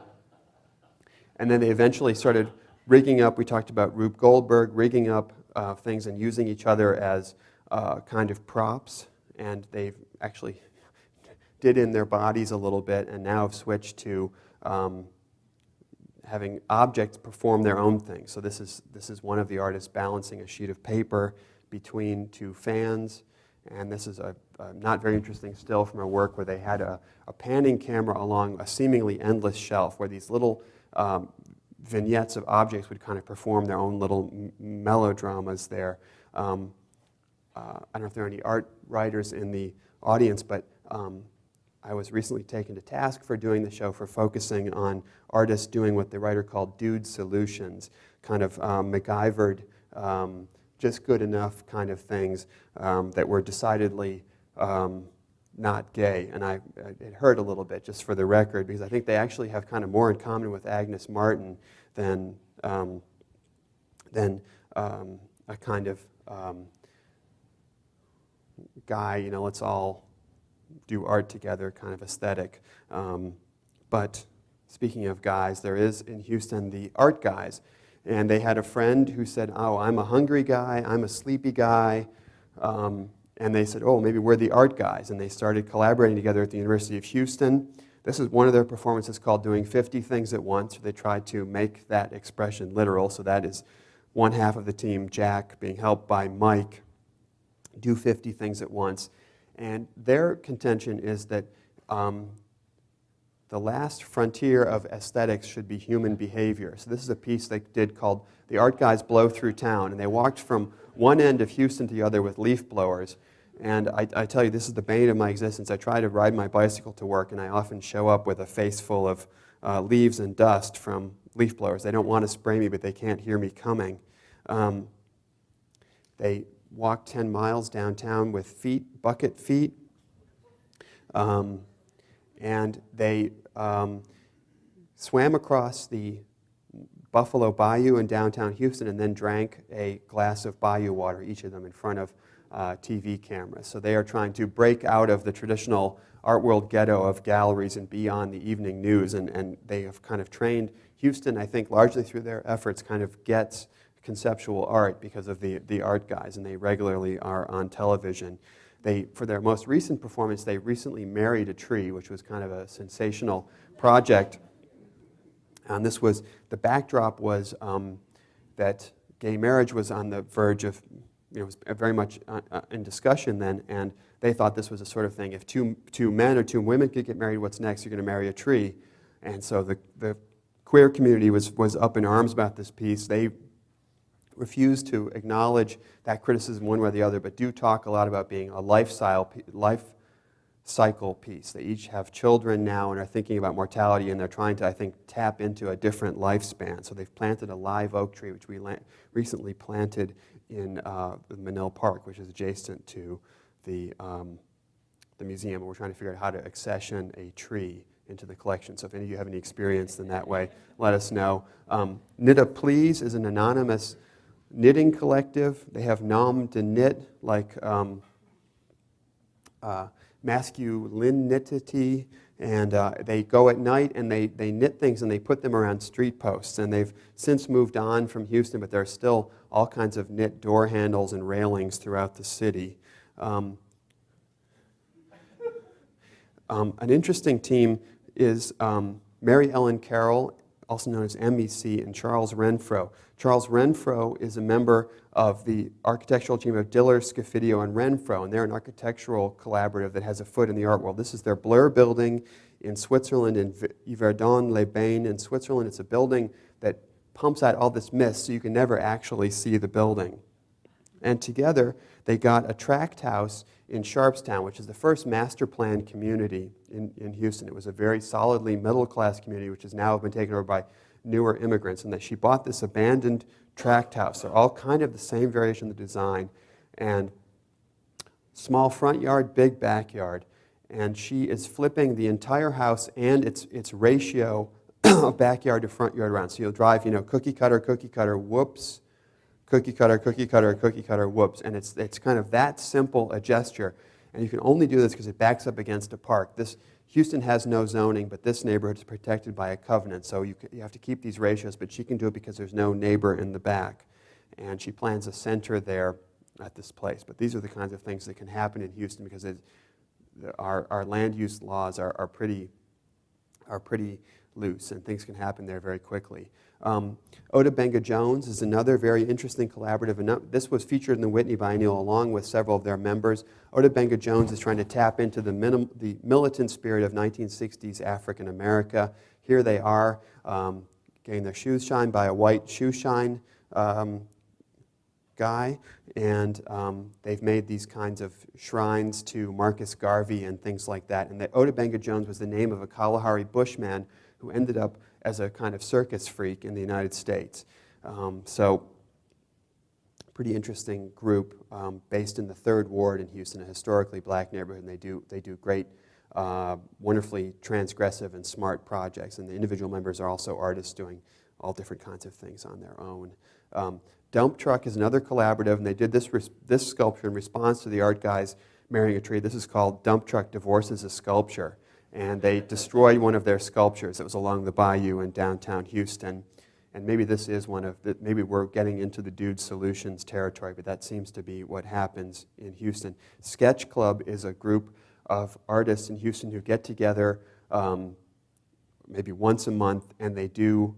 And then they eventually started rigging up, we talked about Rube Goldberg, rigging up things and using each other as kind of props, and they've actually did in their bodies a little bit, and now have switched to having objects perform their own thing. So this is one of the artists balancing a sheet of paper between two fans, and this is a not very interesting still from a work where they had a panning camera along a seemingly endless shelf where these little vignettes of objects would kind of perform their own little melodramas there. I don't know if there are any art writers in the audience, but I was recently taken to task for doing the show for focusing on artists doing what the writer called dude solutions, kind of MacGyvered, just good enough kind of things that were decidedly not gay. And it hurt a little bit, just for the record, because I think they actually have kind of more in common with Agnes Martin than a kind of guy, let's all do art together kind of aesthetic. But speaking of guys, there is in Houston the art guys. And they had a friend who said, oh, I'm a hungry guy, I'm a sleepy guy. And they said, oh, maybe we're the art guys. And they started collaborating together at the University of Houston. This is one of their performances called Doing 50 Things at Once. They tried to make that expression literal. So that is one half of the team, Jack, being helped by Mike, do 50 things at once. And their contention is that the last frontier of aesthetics should be human behavior. So this is a piece they did called The Art Guys Blow Through Town, and they walked from one end of Houston to the other with leaf blowers. And I tell you, this is the bane of my existence. I try to ride my bicycle to work, and I often show up with a face full of leaves and dust from leaf blowers. They don't want to spray me, but they can't hear me coming. They walked 10 miles downtown with feet, bucket feet. And they swam across the Buffalo Bayou in downtown Houston and then drank a glass of bayou water, each of them in front of TV cameras. So they are trying to break out of the traditional art world ghetto of galleries and be on the evening news. And they have kind of trained Houston, I think, largely through their efforts, kind of gets conceptual art because of the art guys, and they regularly are on television. For their most recent performance, they recently married a tree, which was kind of a sensational project. And the backdrop was that gay marriage was on the verge of, was very much in discussion then, and they thought this was a sort of thing, if two men or two women could get married, what's next? You're going to marry a tree. And so the queer community was up in arms about this piece. They refuse to acknowledge that criticism one way or the other, but do talk a lot about being a life cycle piece. They each have children now and are thinking about mortality, and they're trying to, I think, tap into a different lifespan. So they've planted a live oak tree, which we recently planted in the Menil Park, which is adjacent to the museum. And we're trying to figure out how to accession a tree into the collection. So if any of you have any experience in that way, let us know. Nitta Please is an anonymous knitting collective. They have nom de knit, like masculinity, and they go at night and they knit things and they put them around street posts. And they've since moved on from Houston, but there are still all kinds of knit door handles and railings throughout the city. An interesting team is Mary Ellen Carroll, also known as MVC, and Charles Renfro. Charles Renfro is a member of the architectural team of Diller, Scofidio, and Renfro, and they're an architectural collaborative that has a foot in the art world. This is their Blur building in Switzerland, in Yverdon-les-Bains in Switzerland. It's a building that pumps out all this mist so you can never actually see the building. And together, they got a tract house in Sharpstown, which is the first master planned community in Houston. It was a very solidly middle-class community, which has now been taken over by newer immigrants. And that she bought this abandoned tract house. They're all kind of the same variation of the design. And small front yard, big backyard. And she is flipping the entire house and its ratio of backyard to front yard around. So you'll drive, cookie cutter, whoops, cookie cutter, whoops. And it's kind of that simple a gesture. And you can only do this because it backs up against a park. Houston has no zoning, but this neighborhood is protected by a covenant. So you have to keep these ratios, but she can do it because there's no neighbor in the back. And she plans a center there at this place. But these are the kinds of things that can happen in Houston because our land use laws are pretty loose, and things can happen there very quickly. Dibango Jones is another very interesting collaborative, and this was featured in the Whitney Biennial along with several of their members. Dibango Jones is trying to tap into the militant spirit of 1960s African America. Here they are getting their shoes shined by a white shoe shine guy, and they've made these kinds of shrines to Marcus Garvey and things like that. And Dibango Jones was the name of a Kalahari bushman who ended up as a kind of circus freak in the United States. So, pretty interesting group based in the 3rd Ward in Houston, a historically black neighborhood, and they do great, wonderfully transgressive and smart projects. And the individual members are also artists doing all different kinds of things on their own. Dump Truck is another collaborative, and they did this sculpture in response to the art guys marrying a tree. This is called Dump Truck Divorces a Sculpture. And they destroyed one of their sculptures that was along the bayou in downtown Houston. And maybe this is maybe we're getting into the Dude Solutions territory, but that seems to be what happens in Houston. Sketch Club is a group of artists in Houston who get together maybe once a month, and they do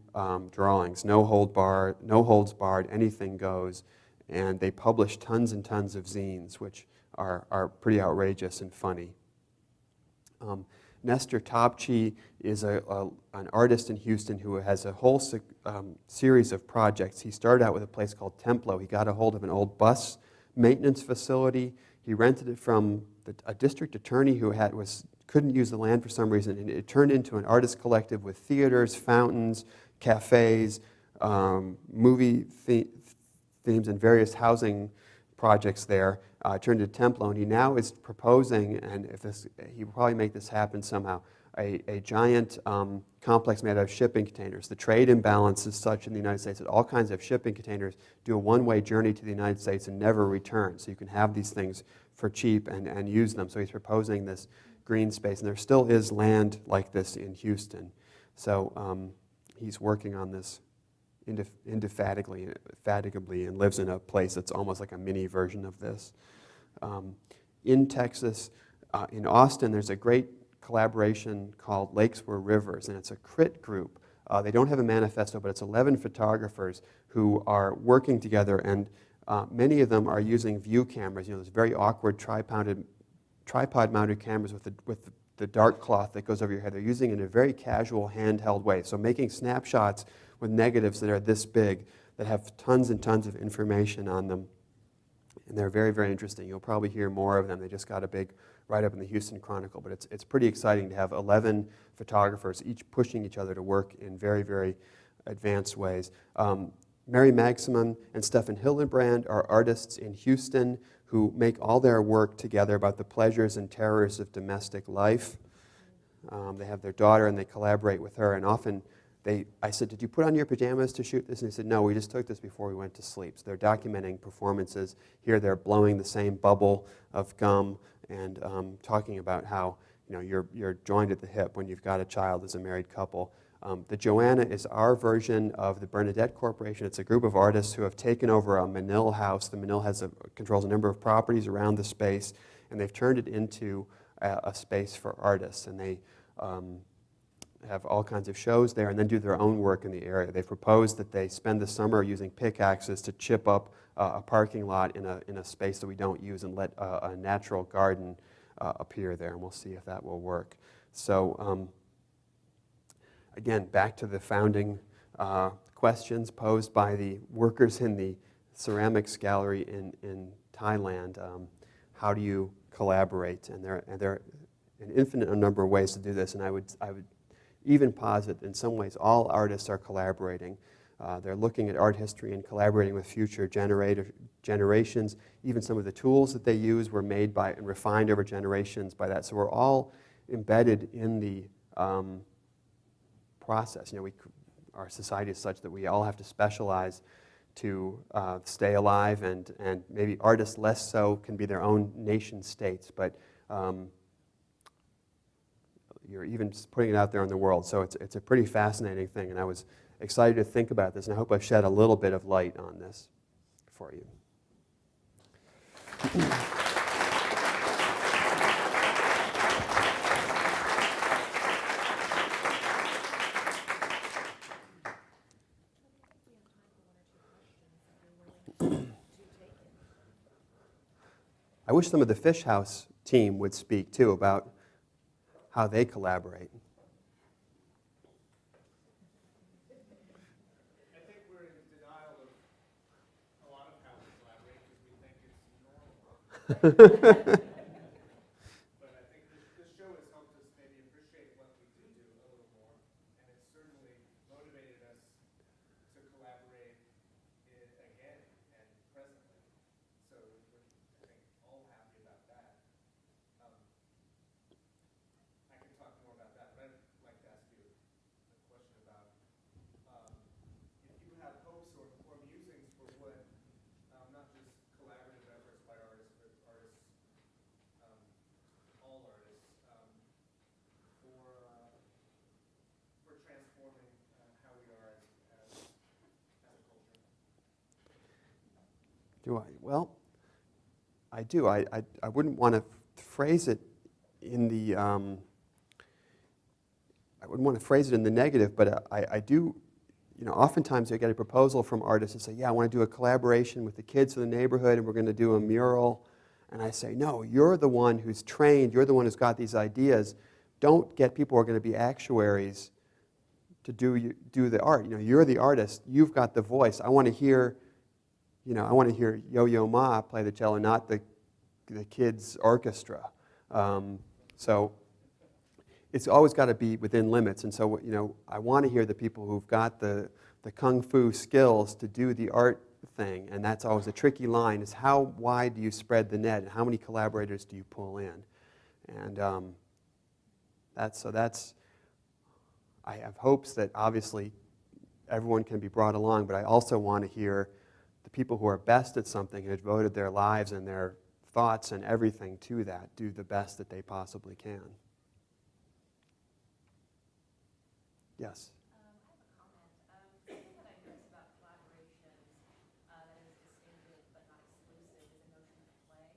drawings, no holds barred, anything goes. And they publish tons and tons of zines, which are pretty outrageous and funny. Nestor Topchi is an artist in Houston who has a whole series of projects. He started out with a place called Templo. He got a hold of an old bus maintenance facility. He rented it from a district attorney who couldn't use the land for some reason, and it turned into an artist collective with theaters, fountains, cafes, movie themes, and various housing projects there. Turned to Templo, and he now is proposing, and he will probably make this happen somehow, a giant complex made out of shipping containers. The trade imbalance is such in the United States that all kinds of shipping containers do a one-way journey to the United States and never return. So you can have these things for cheap and use them. So he's proposing this green space, and there still is land like this in Houston. So he's working on this indefatigably and lives in a place that's almost like a mini version of this. In Texas, in Austin, there's a great collaboration called Lakes Were Rivers, and it's a crit group. They don't have a manifesto, but it's 11 photographers who are working together, and many of them are using view cameras, those very awkward tripod-mounted cameras with the dark cloth that goes over your head. They're using it in a very casual, handheld way. So making snapshots with negatives that are this big, that have tons and tons of information on them. And they're very, very interesting. You'll probably hear more of them. They just got a big write-up in the Houston Chronicle. But it's pretty exciting to have 11 photographers, each pushing each other to work in very, very advanced ways. Mary Magsamen and Stefan Hillenbrand are artists in Houston who make all their work together about the pleasures and terrors of domestic life. They have their daughter, and they collaborate with her. And often, I said, did you put on your pajamas to shoot this? And they said, no, we just took this before we went to sleep. So they're documenting performances. Here they're blowing the same bubble of gum and talking about how you're joined at the hip when you've got a child as a married couple. The Joanna is our version of the Bernadette Corporation. It's a group of artists who have taken over a Menil house. The Menil controls a number of properties around the space, and they've turned it into a space for artists. And they have all kinds of shows there and then do their own work in the area. They've proposed that they spend the summer using pickaxes to chip up a parking lot in a space that we don't use and let a natural garden appear there, and we'll see if that will work. So again, back to the founding questions posed by the workers in the ceramics gallery in Thailand. How do you collaborate? And there are an infinite number of ways to do this, and I would even posit in some ways all artists are collaborating. They're looking at art history and collaborating with future generations. Even some of the tools that they use were made by and refined over generations by that. So we're all embedded in the process. Our society is such that we all have to specialize to stay alive, and maybe artists less so can be their own nation states, but you're even putting it out there in the world. So it's a pretty fascinating thing, and I was excited to think about this, and I hope I've shed a little bit of light on this for you. I wish some of the Fisch House team would speak, too, about how they collaborate. I think we're in denial of a lot of how we collaborate because we think it's normal. But I think this show has helped us maybe appreciate what we do a little more, and it's certainly motivated us to collaborate again and presently. So we're, I think, all happy about that. I can talk more about that, but I'd like to ask you a question about if you have hopes or musings for what, not just collaborative efforts by artists, but artists, all artists, for transforming how we are as a culture. Do I? Well, I do. I wouldn't want to phrase it in the I wouldn't want to phrase it in the negative, but I do. Oftentimes I get a proposal from artists and say, "Yeah, I want to do a collaboration with the kids in the neighborhood, and we're going to do a mural." And I say, "No, you're the one who's trained. You're the one who's got these ideas. don't get people who are going to be actuaries to do the art. You're the artist. You've got the voice. I want to hear, Yo-Yo Ma play the cello, not the kids' orchestra. So it's always got to be within limits. And so, I want to hear the people who've got the kung fu skills to do the art thing. And that's always a tricky line, is how wide do you spread the net and how many collaborators do you pull in? And I have hopes that obviously everyone can be brought along, but I also want to hear the people who are best at something and have devoted their lives and their thoughts and everything to that do the best that they possibly can. Yes? I have a comment. Something that I noticed about collaborations that is distinctive but not exclusive is a notion of play.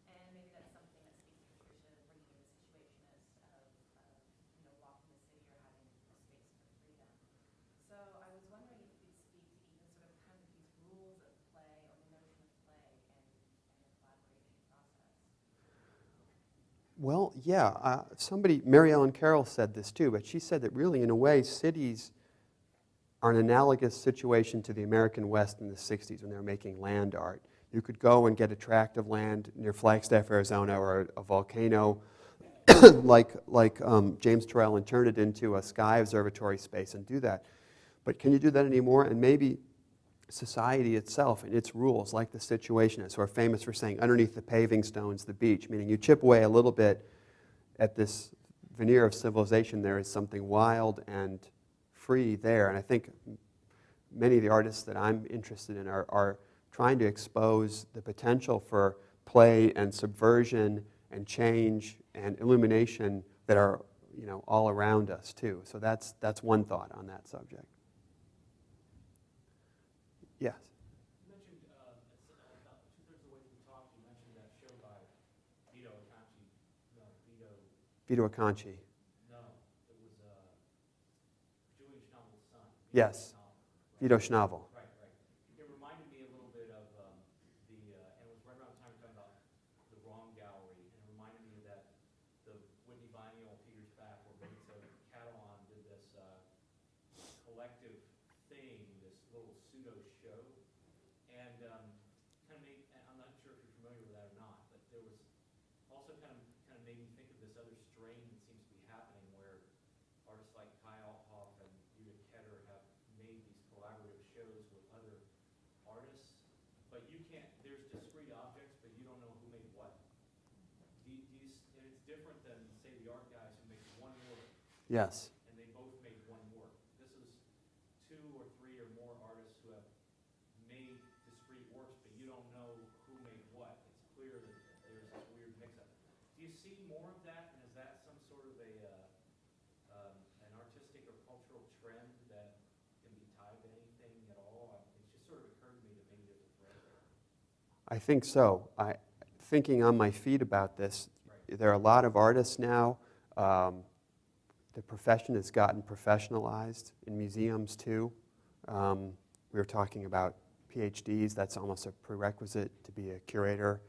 And maybe that's something that speaks to Patricia bringing in the Situationists of walking the city or having a space for freedom. So I was wondering if you could speak to even sort of kind of these rules of play or the notion of play and the collaboration process. Well, yeah. Mary Ellen Carroll said this too, but she said that really, in a way, cities are an analogous situation to the American West in the 60s when they were making land art. You could go and get a tract of land near Flagstaff, Arizona, or a volcano like James Turrell, and turn it into a sky observatory space and do that. But can you do that anymore? And maybe society itself and its rules, like the Situationists, who are famous for saying, underneath the paving stone's the beach, meaning you chip away a little bit at this veneer of civilization, there is something wild and free there. And I think many of the artists that I'm interested in are trying to expose the potential for play and subversion and change and illumination that are all around us too. So that's one thought on that subject. Yes. You mentioned, about 2/3 of the way through the talk, you mentioned that show by Vito Acconci. No, Vito Acconci. No, it was Julian Schnabel's son. Yes. Vito Schnabel. Right. It reminded me a little bit of and it was right around the time we were talking about the Wrong Gallery, and it reminded me of the Whitney Biennial Peter's Back, where Benito Catalan did this collective thing, this little pseudo show, and I'm not sure if you're familiar with that or not, but there was also kind of made me think of this other strain that seems to be happening, where artists like Kai Althoff and Judith Ketter have made these collaborative shows with other artists, but there's discrete objects, but you don't know who made what. And it's different than, say, the art guys who make one work. Yes. And they both made one work. This is 2 or 3 or more artists who have made discrete works, but you don't know who made what. It's clear that there's this weird mix-up. Do you see more of that, and is that some sort of an artistic or cultural trend that can be tied to anything at all? It's just sort of occurred to me that maybe there's a thread there. I think so. Thinking on my feet about this, right. There are a lot of artists now. The profession has gotten professionalized in museums too. We were talking about PhDs. That's almost a prerequisite to be a curator.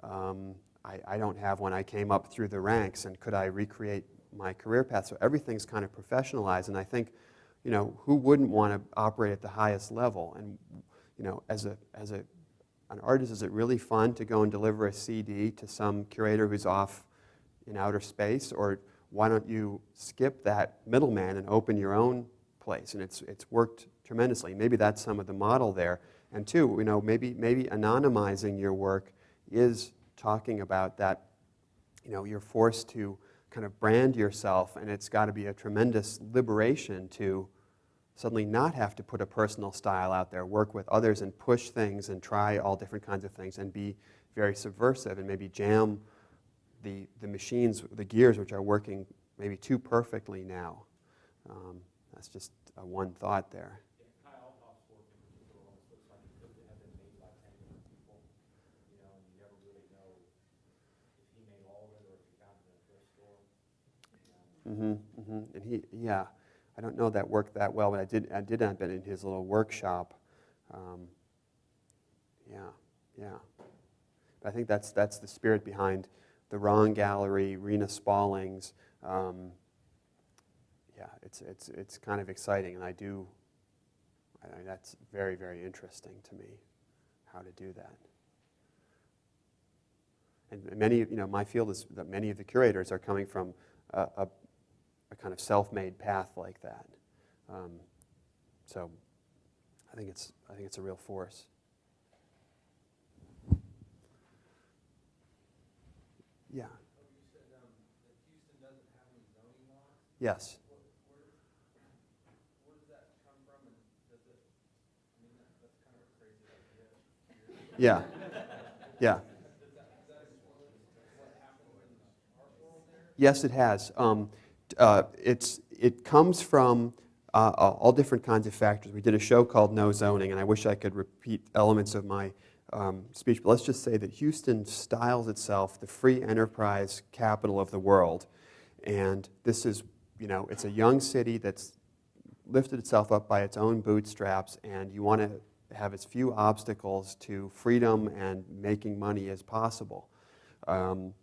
I don't have one. I came up through the ranks, and could I recreate my career path? So everything's kind of professionalized, and I think, who wouldn't want to operate at the highest level? And, as an artist, is it really fun to go and deliver a CD to some curator who's off in outer space? Or why don't you skip that middleman and open your own place? And it's worked tremendously. Maybe that's some of the model there. And two, maybe anonymizing your work is talking about that, you're forced to kind of brand yourself, and it's got to be a tremendous liberation to suddenly not have to put a personal style out there, work with others and push things and try all different kinds of things and be very subversive and maybe jam the machines, the gears which are working maybe too perfectly now. That's just one thought there. Yeah, Kai Althoff's work in particular almost looks like it could have been made by 10 different people, and you never really know if he made all of it or if he found it in a thrift store. And I don't know that work that well, but I did have been in his little workshop. But I think that's the spirit behind the Wrong Gallery, Rena Spalling's, Yeah, it's kind of exciting, and I mean, that's very, very interesting to me, how to do that. And many, my field is that many of the curators are coming from a kind of self-made path like that. So I think it's a real force. Yeah. You said that Houston doesn't have any zoning laws. Yes. Where does that come from, and does it? I mean, that's kind of a crazy idea. Yeah. Yeah. Does that influence what happens in the art world there? Yes, it has. It comes from all different kinds of factors. We did a show called No Zoning, and I wish I could repeat elements of my speech, but let's just say that Houston styles itself the free enterprise capital of the world. And this is, it's a young city that's lifted itself up by its own bootstraps, and you want to have as few obstacles to freedom and making money as possible. It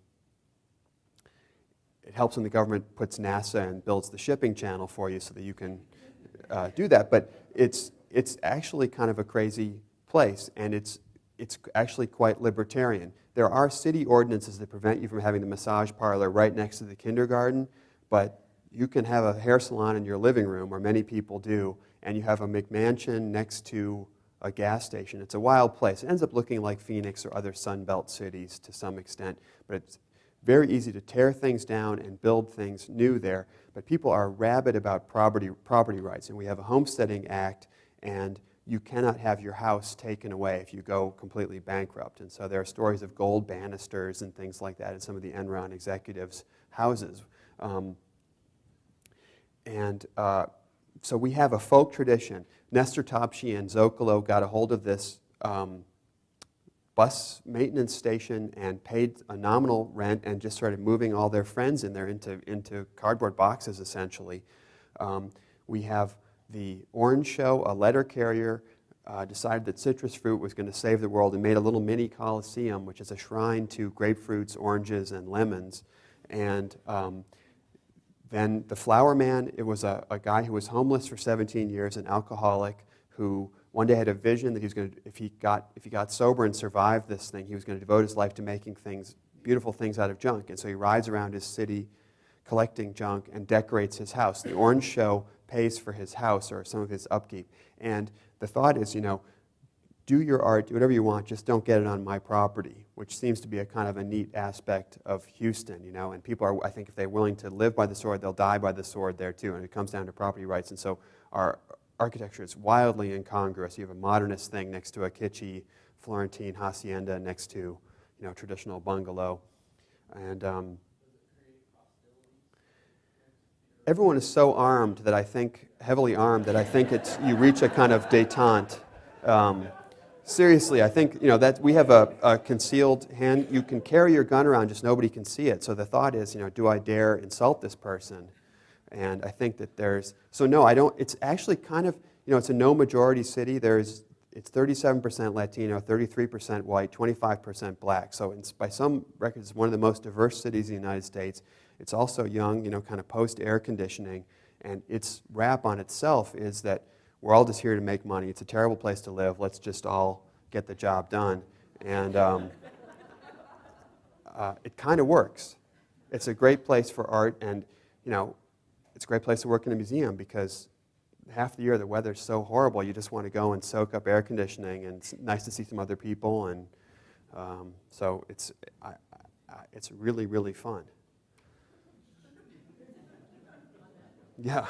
helps when the government puts NASA and builds the shipping channel for you so that you can do that. But it's actually kind of a crazy place, and it's actually quite libertarian. There are city ordinances that prevent you from having the massage parlor right next to the kindergarten, but you can have a hair salon in your living room, or many people do, and you have a McMansion next to a gas station. It's a wild place. It ends up looking like Phoenix or other Sunbelt cities to some extent, but it's very easy to tear things down and build things new there. But people are rabid about property rights, and we have a homesteading act, and you cannot have your house taken away if you go completely bankrupt. And so there are stories of gold banisters and things like that in some of the Enron executives' houses. So we have a folk tradition. Nestor Topsy and Zocalo got a hold of this bus maintenance station and paid a nominal rent and just started moving all their friends in there into cardboard boxes, essentially. We have the Orange Show, a letter carrier, decided that citrus fruit was going to save the world and made a little mini coliseum, which is a shrine to grapefruits, oranges, and lemons. And then the Flower Man, it was a guy who was homeless for 17 years, an alcoholic, who one day had a vision that he was going to, if he got sober and survived this thing, he was going to devote his life to making beautiful things out of junk. And so he rides around his city collecting junk and decorates his house. The Orange Show pays for his house or some of his upkeep. And the thought is, do your art, do whatever you want, just don't get it on my property, which seems to be a kind of a neat aspect of Houston, and people are, I think, if they're willing to live by the sword, they'll die by the sword there too, and it comes down to property rights. And so our architecture is wildly incongruous. You have a modernist thing next to a kitschy Florentine hacienda next to, traditional bungalow. And everyone is so armed that I think, heavily armed, that I think you reach a kind of détente. Seriously, I think, that we have a concealed hand. You can carry your gun around, just nobody can see it. So the thought is, do I dare insult this person? And I think that no, I don't. It's actually kind of, it's a no-majority city. It's 37% Latino, 33% white, 25% black. So by some records, it's one of the most diverse cities in the United States. It's also young, kind of post-air conditioning. And its rap on itself is that we're all just here to make money. It's a terrible place to live. Let's just all get the job done. And it kind of works. It's a great place for art, and it's a great place to work in a museum because half the year the weather's so horrible you just want to go and soak up air conditioning, and it's nice to see some other people, and so it's really, really fun. Yeah.